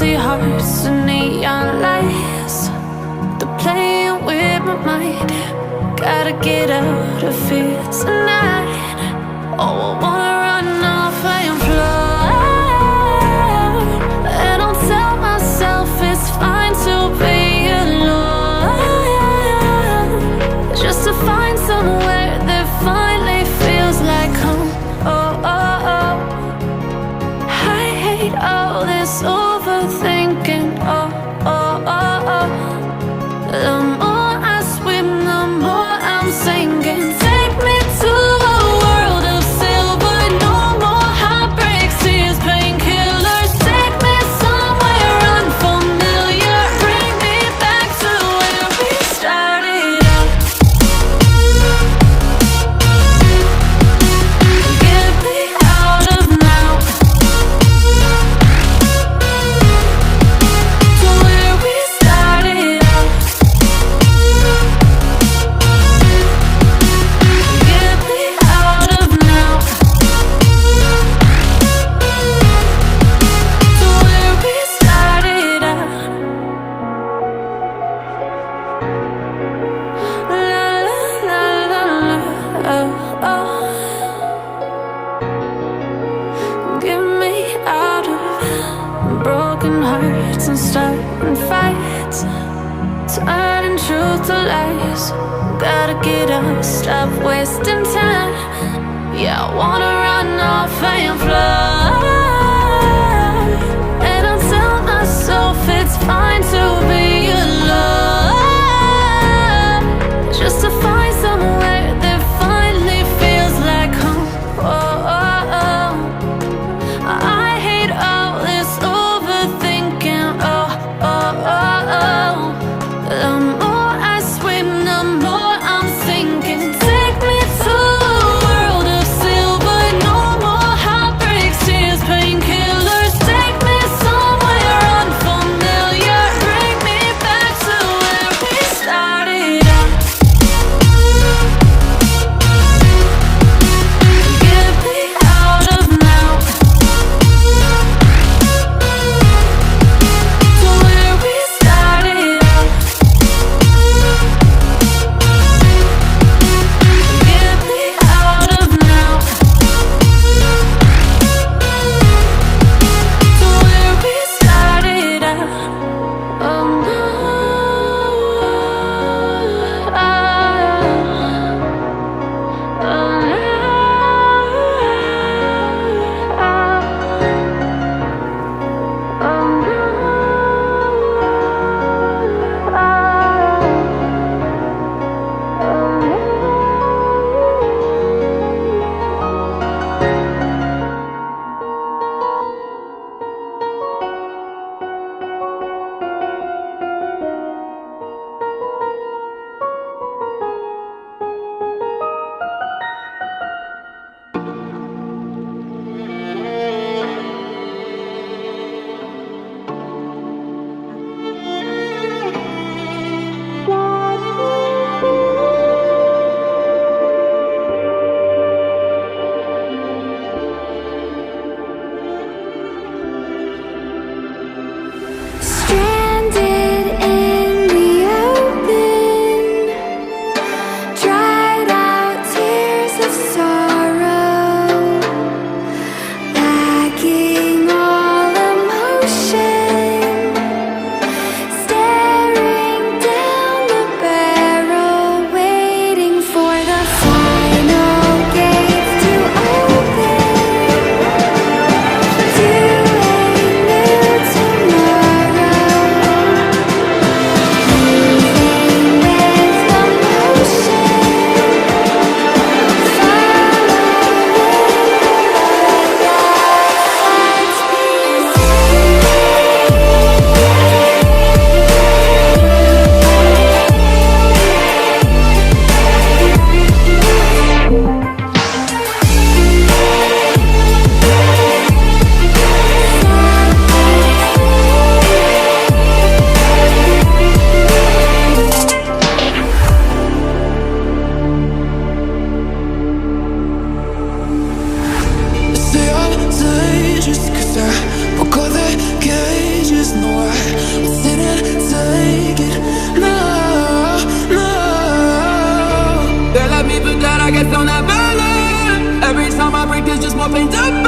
empty hearts and neon lights. They're playing with my mind. Gotta get out of here tonight. Oh, I wanna run off and fly. And I'll tell myself it's fine to be alone, just to find somewhere that finally feels like home. Oh, oh, oh. I hate all this overthinking. Oh, oh, oh, oh. The more I swim, the more I'm sinking. Take me to a world of silver. No more heartbreaks, tears, painkillers. Take me somewhere unfamiliar. Bring me back to where we started out. Get me out of now, to where we started out. Get me out of now, to where we started out. La la la la la, oh, oh. Get me out of broken hearts and starting fights, turning truth to lies. Gotta get up, stop wasting time. Yeah, I wanna run off and fly. And I'll tell myself it's fine to be alone, just to find somewhere that finally feels like home. Oh, oh, oh. I hate all this overthinking. Oh, oh, oh, oh. The more I swim, the more I'm sinking. Take me to a world of silver. No more heartbreaks, tears, opened up